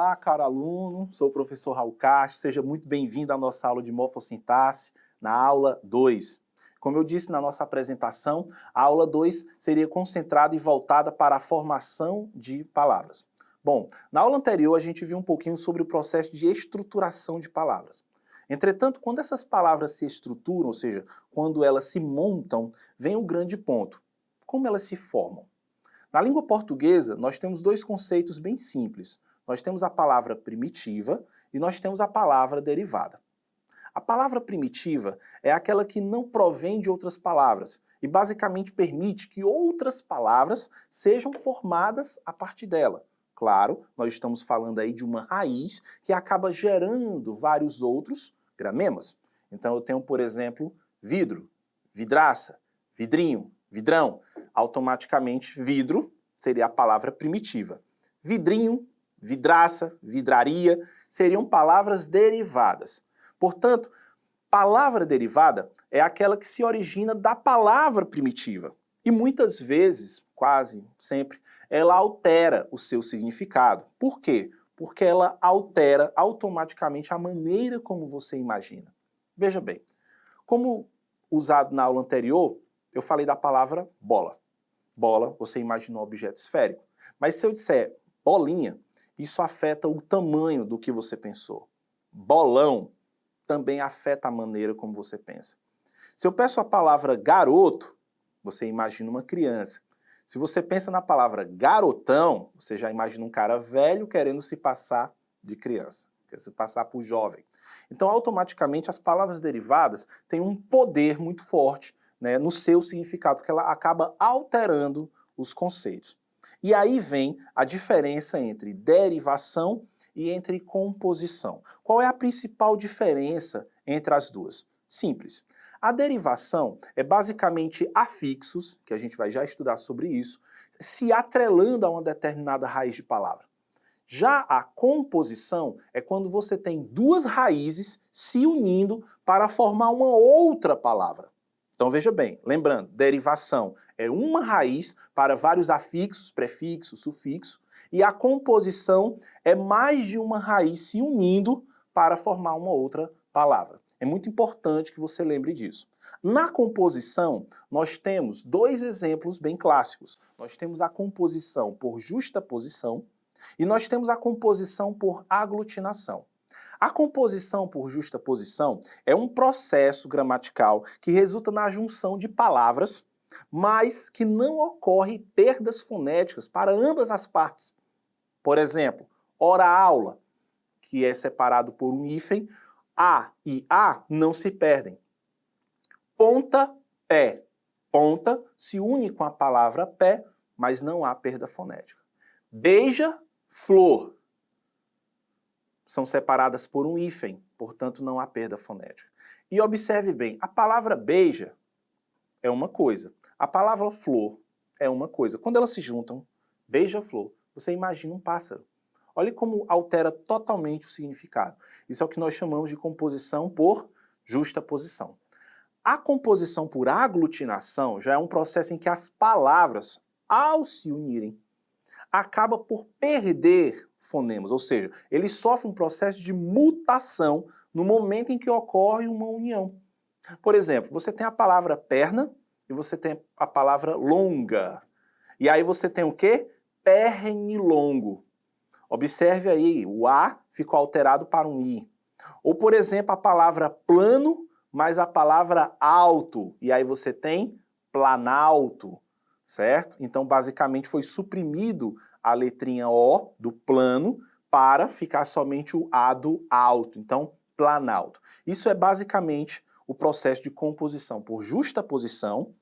Olá, caro aluno, sou o professor Raul Castro, seja muito bem-vindo à nossa aula de morfossintaxe, na aula 2. Como eu disse na nossa apresentação, a aula 2 seria concentrada e voltada para a formação de palavras. Bom, na aula anterior a gente viu um pouquinho sobre o processo de estruturação de palavras. Entretanto, quando essas palavras se estruturam, ou seja, quando elas se montam, vem o grande ponto. Como elas se formam? Na língua portuguesa, nós temos dois conceitos bem simples. Nós temos a palavra primitiva e nós temos a palavra derivada. A palavra primitiva é aquela que não provém de outras palavras e basicamente permite que outras palavras sejam formadas a partir dela. Claro, nós estamos falando aí de uma raiz que acaba gerando vários outros gramemas. Então eu tenho, por exemplo, vidro, vidraça, vidrinho, vidrão. Automaticamente, vidro seria a palavra primitiva. Vidrinho, vidraça, vidraria, seriam palavras derivadas. Portanto, palavra derivada é aquela que se origina da palavra primitiva. E muitas vezes, quase sempre, ela altera o seu significado. Por quê? Porque ela altera automaticamente a maneira como você imagina. Veja bem, como usado na aula anterior, eu falei da palavra bola. Bola, você imagina um objeto esférico. Mas se eu disser bolinha, isso afeta o tamanho do que você pensou. Bolão também afeta a maneira como você pensa. Se eu peço a palavra garoto, você imagina uma criança. Se você pensa na palavra garotão, você já imagina um cara velho querendo se passar de criança, quer se passar por jovem. Então, automaticamente, as palavras derivadas têm um poder muito forte, né, no seu significado, porque ela acaba alterando os conceitos. E aí vem a diferença entre derivação e entre composição. Qual é a principal diferença entre as duas? Simples. A derivação é basicamente afixos, que a gente vai já estudar sobre isso, se atrelando a uma determinada raiz de palavra. Já a composição é quando você tem duas raízes se unindo para formar uma outra palavra. Então veja bem, lembrando, derivação é uma raiz para vários afixos, prefixos, sufixos, e a composição é mais de uma raiz se unindo para formar uma outra palavra. É muito importante que você lembre disso. Na composição, nós temos dois exemplos bem clássicos. Nós temos a composição por justaposição e nós temos a composição por aglutinação. A composição por justaposição é um processo gramatical que resulta na junção de palavras, mas que não ocorre perdas fonéticas para ambas as partes. Por exemplo, hora-aula, que é separado por um hífen, A e A não se perdem. Ponta-pé. Ponta se une com a palavra pé, mas não há perda fonética. Beija-flor. São separadas por um hífen, portanto não há perda fonética. E observe bem, a palavra beija é uma coisa, a palavra flor é uma coisa. Quando elas se juntam, beija-flor, você imagina um pássaro. Olha como altera totalmente o significado. Isso é o que nós chamamos de composição por justaposição. A composição por aglutinação já é um processo em que as palavras, ao se unirem, acaba por perder fonemas, ou seja, ele sofre um processo de mutação no momento em que ocorre uma união. Por exemplo, você tem a palavra perna e você tem a palavra longa. E aí você tem o quê? Pernilongo. Observe aí, o A ficou alterado para um I. Ou, por exemplo, a palavra plano, mais a palavra alto. E aí você tem planalto, certo? Então, basicamente, foi suprimido a letrinha O do plano para ficar somente o A do alto. Então, planalto. Isso é basicamente o processo de composição por justaposição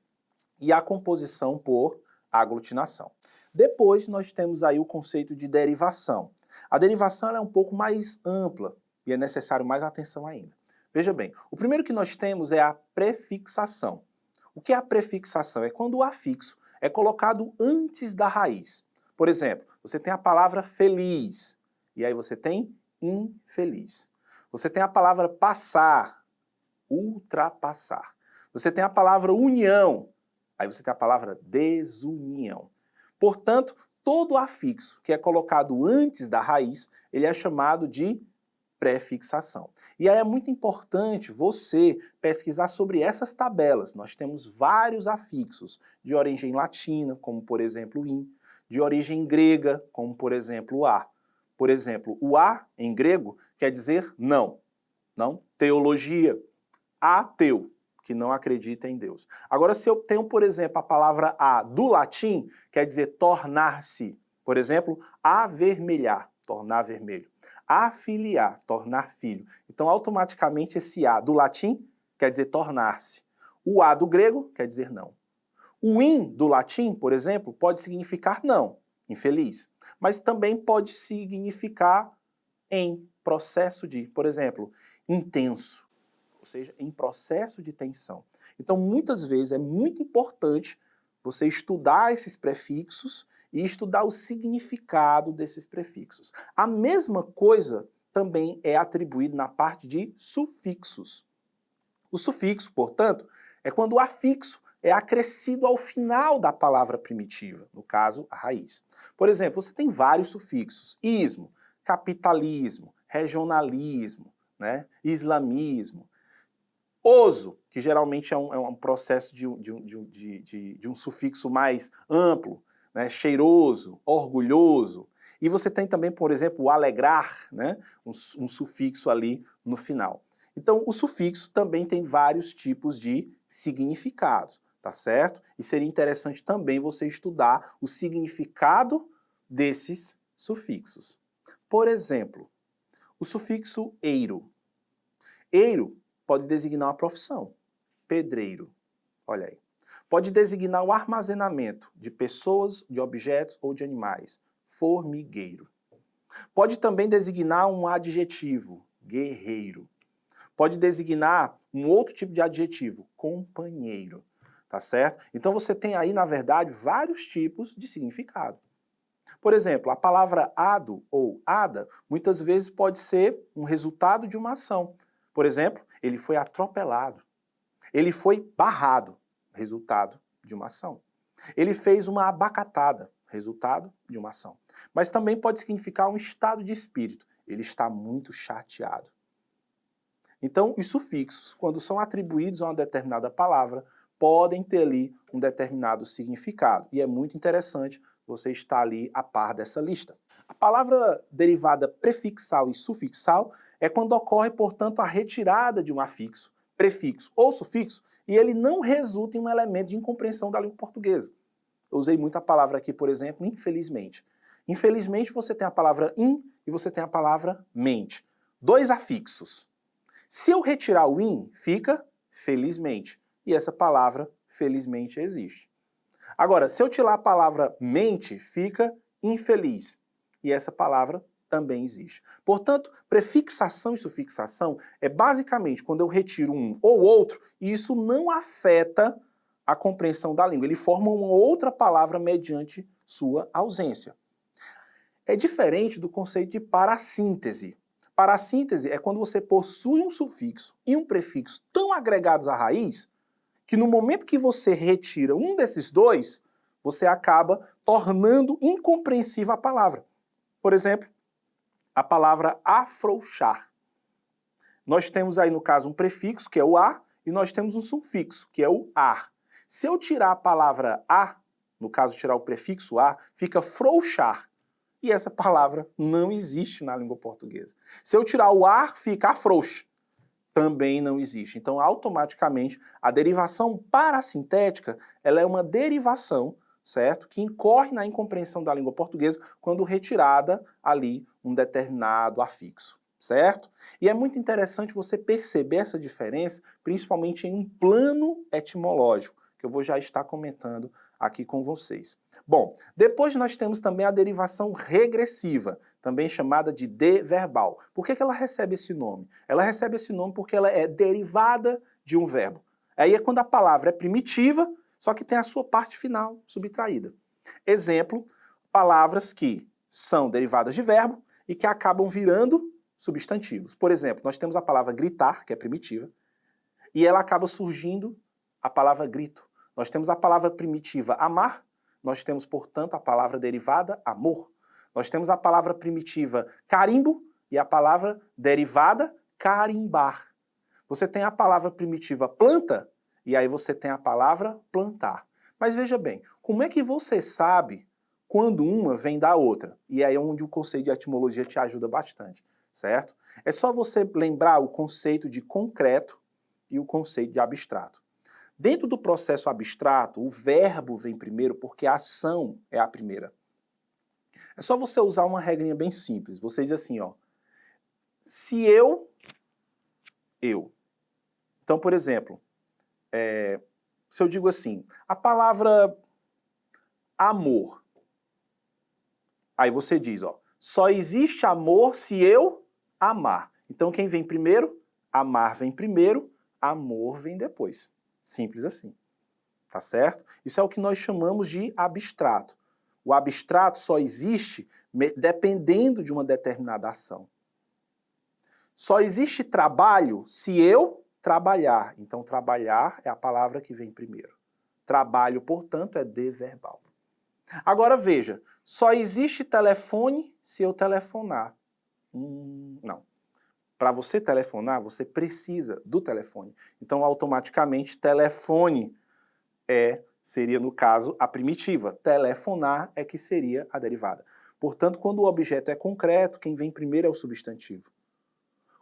e a composição por aglutinação. Depois nós temos aí o conceito de derivação. A derivação ela é um pouco mais ampla e é necessário mais atenção ainda. Veja bem, o primeiro que nós temos é a prefixação. O que é a prefixação? É quando o afixo é colocado antes da raiz. Por exemplo, você tem a palavra feliz, e aí você tem infeliz. Você tem a palavra passar, ultrapassar. Você tem a palavra união, aí você tem a palavra desunião. Portanto, todo afixo que é colocado antes da raiz, ele é chamado de prefixação. E aí é muito importante você pesquisar sobre essas tabelas. Nós temos vários afixos de origem latina, como por exemplo o in, de origem grega, como por exemplo o a. Por exemplo, o a em grego quer dizer não, não, teologia, ateu, que não acredita em Deus. Agora, se eu tenho, por exemplo, a palavra a do latim, quer dizer tornar-se. Por exemplo, avermelhar, tornar vermelho. Afiliar, tornar filho. Então, automaticamente, esse a do latim quer dizer tornar-se. O a do grego quer dizer não. O in do latim, por exemplo, pode significar não, infeliz. Mas também pode significar em, processo de, por exemplo, intenso. Ou seja, em processo de tensão. Então, muitas vezes é muito importante você estudar esses prefixos e estudar o significado desses prefixos. A mesma coisa também é atribuída na parte de sufixos. O sufixo, portanto, é quando o afixo é acrescido ao final da palavra primitiva, no caso, a raiz. Por exemplo, você tem vários sufixos: ismo, capitalismo, regionalismo, né, islamismo. Oso, que geralmente é um processo de um sufixo mais amplo, né? Cheiroso, orgulhoso. E você tem também, por exemplo, o alegrar, né? um sufixo ali no final. Então, o sufixo também tem vários tipos de significados, tá certo? E seria interessante também você estudar o significado desses sufixos. Por exemplo, o sufixo eiro. Eiro pode designar uma profissão, pedreiro, olha aí. Pode designar o armazenamento de pessoas, de objetos ou de animais, formigueiro. Pode também designar um adjetivo, guerreiro. Pode designar um outro tipo de adjetivo, companheiro, tá certo? Então você tem aí, na verdade, vários tipos de significado. Por exemplo, a palavra ado ou ada, muitas vezes pode ser um resultado de uma ação. Por exemplo, ele foi atropelado. Ele foi barrado, resultado de uma ação. Ele fez uma abacatada, resultado de uma ação. Mas também pode significar um estado de espírito. Ele está muito chateado. Então, os sufixos, quando são atribuídos a uma determinada palavra, podem ter ali um determinado significado. E é muito interessante você estar ali a par dessa lista. A palavra derivada prefixal e sufixal é quando ocorre, portanto, a retirada de um afixo, prefixo ou sufixo, e ele não resulta em um elemento de incompreensão da língua portuguesa. Eu usei muito a palavra aqui, por exemplo, infelizmente. Infelizmente, você tem a palavra in e você tem a palavra mente. Dois afixos. Se eu retirar o in, fica felizmente. E essa palavra, felizmente, existe. Agora, se eu tirar a palavra mente, fica infeliz. E essa palavra também existe. Portanto, prefixação e sufixação é basicamente quando eu retiro um ou outro e isso não afeta a compreensão da língua. Ele forma uma outra palavra mediante sua ausência. É diferente do conceito de parassíntese. Parassíntese é quando você possui um sufixo e um prefixo tão agregados à raiz que no momento que você retira um desses dois, você acaba tornando incompreensível a palavra. Por exemplo, a palavra afrouxar. Nós temos aí, no caso, um prefixo, que é o a, e nós temos um sufixo, que é o ar. Se eu tirar a palavra a, no caso, tirar o prefixo a, fica frouxar. E essa palavra não existe na língua portuguesa. Se eu tirar o ar, fica afrouxa. Também não existe. Então, automaticamente, a derivação parassintética, ela é uma derivação, certo? Que incorre na incompreensão da língua portuguesa quando retirada ali um determinado afixo, certo? E é muito interessante você perceber essa diferença, principalmente em um plano etimológico, que eu vou já estar comentando aqui com vocês. Bom, depois nós temos também a derivação regressiva, também chamada de deverbal. Por que ela recebe esse nome? Ela recebe esse nome porque ela é derivada de um verbo. Aí é quando a palavra é primitiva, só que tem a sua parte final subtraída. Exemplo, palavras que são derivadas de verbo e que acabam virando substantivos. Por exemplo, nós temos a palavra gritar, que é primitiva, e ela acaba surgindo a palavra grito. Nós temos a palavra primitiva amar nós temos, portanto, a palavra derivada amor. Nós temos a palavra primitiva carimbo e a palavra derivada carimbar. Você tem a palavra primitiva planta e aí você tem a palavra plantar. Mas veja bem, como é que você sabe quando uma vem da outra? E aí é onde o conceito de etimologia te ajuda bastante, certo? É só você lembrar o conceito de concreto e o conceito de abstrato. Dentro do processo abstrato, o verbo vem primeiro porque a ação é a primeira. É só você usar uma regrinha bem simples. Você diz assim, ó, se eu. Então, por exemplo, se eu digo assim, a palavra amor. Aí você diz, ó, só existe amor se eu amar. Então quem vem primeiro? Amar vem primeiro, amor vem depois. Simples assim. Tá certo? Isso é o que nós chamamos de abstrato. O abstrato só existe dependendo de uma determinada ação. Só existe trabalho se eu trabalhar. Então trabalhar é a palavra que vem primeiro. Trabalho, portanto, é deverbal. Agora veja, só existe telefone se eu telefonar. Não. Para você telefonar, você precisa do telefone. Então, automaticamente, telefone seria, no caso, a primitiva. Telefonar é que seria a derivada. Portanto, quando o objeto é concreto, quem vem primeiro é o substantivo.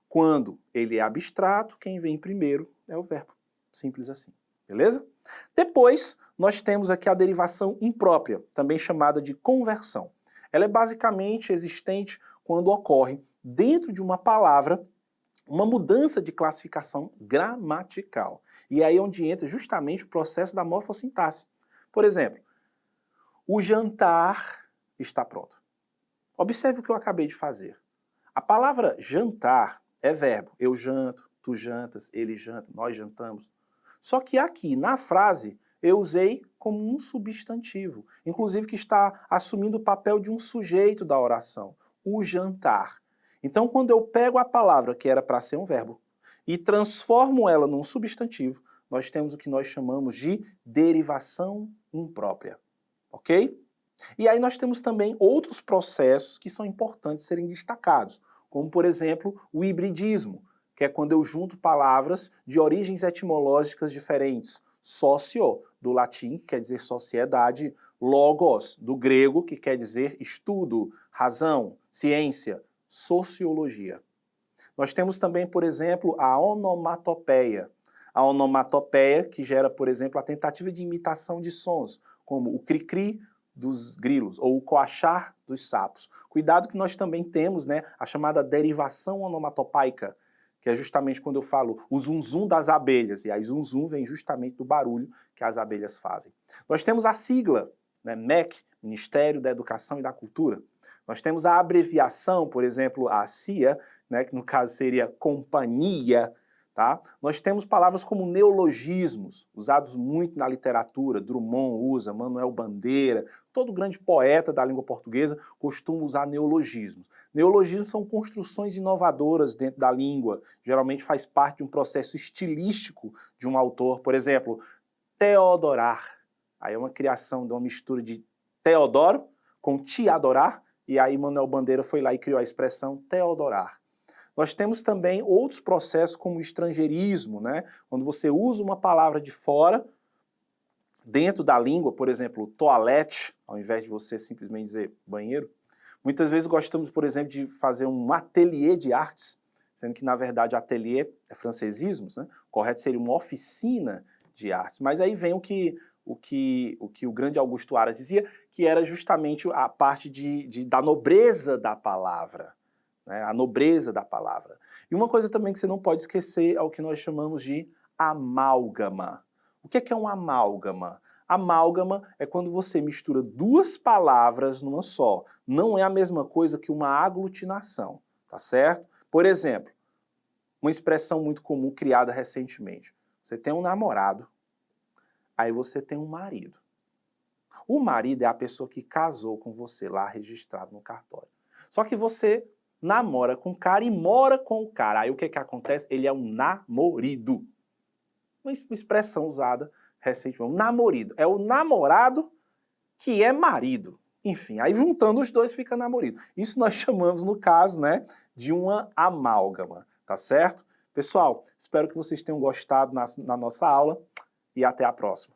Quando ele é abstrato, quem vem primeiro é o verbo. Simples assim. Beleza? Depois, nós temos aqui a derivação imprópria, também chamada de conversão. Ela é basicamente existente quando ocorre dentro de uma palavra uma mudança de classificação gramatical. E é aí onde entra justamente o processo da morfossintaxe. Por exemplo, o jantar está pronto. Observe o que eu acabei de fazer. A palavra jantar é verbo. Eu janto, tu jantas, ele janta, nós jantamos. Só que aqui, na frase, eu usei como um substantivo, inclusive que está assumindo o papel de um sujeito da oração, o jantar. Então, quando eu pego a palavra que era para ser um verbo e transformo ela num substantivo, nós temos o que nós chamamos de derivação imprópria, ok? E aí nós temos também outros processos que são importantes serem destacados, como, por exemplo, o hibridismo, que é quando eu junto palavras de origens etimológicas diferentes. Socio, do latim, que quer dizer sociedade, logos, do grego, que quer dizer estudo, razão, ciência, sociologia. Nós temos também, por exemplo, a onomatopeia. A onomatopeia que gera, por exemplo, a tentativa de imitação de sons, como o cri-cri dos grilos, ou o coachar dos sapos. Cuidado que nós também temos, né, a chamada derivação onomatopaica, que é justamente quando eu falo o zum-zum das abelhas, e aí zum-zum vem justamente do barulho que as abelhas fazem. Nós temos a sigla, né, MEC, Ministério da Educação e da Cultura. Nós temos a abreviação, por exemplo, a CIA, né, que no caso seria companhia, tá? Nós temos palavras como neologismos, usados muito na literatura, Drummond usa, Manuel Bandeira, todo grande poeta da língua portuguesa costuma usar neologismos. Neologismos são construções inovadoras dentro da língua, geralmente faz parte de um processo estilístico de um autor, por exemplo, teodorar, aí é uma criação de uma mistura de Teodoro com te adorar, e aí Manuel Bandeira foi lá e criou a expressão teodorar. Nós temos também outros processos como o estrangeirismo, né? Quando você usa uma palavra de fora, dentro da língua, por exemplo, toalete, ao invés de você simplesmente dizer banheiro. Muitas vezes gostamos, por exemplo, de fazer um ateliê de artes, sendo que, na verdade, ateliê é francesismos, né? O correto seria uma oficina de artes. Mas aí vem o que o grande Augusto Aras dizia, que era justamente a parte da nobreza da palavra, né? A nobreza da palavra. E uma coisa também que você não pode esquecer é o que nós chamamos de amálgama. O que é um amálgama? Amálgama é quando você mistura duas palavras numa só. Não é a mesma coisa que uma aglutinação, tá certo? Por exemplo, uma expressão muito comum criada recentemente. Você tem um namorado, aí você tem um marido. O marido é a pessoa que casou com você lá registrado no cartório. Só que você namora com o cara e mora com o cara. Aí o que acontece? Ele é um namorido. Uma expressão usada recentemente. Um namorido. É o namorado que é marido. Enfim, aí juntando os dois fica namorado. Isso nós chamamos, no caso, né, de uma amálgama, tá certo? Pessoal, espero que vocês tenham gostado na nossa aula e até a próxima.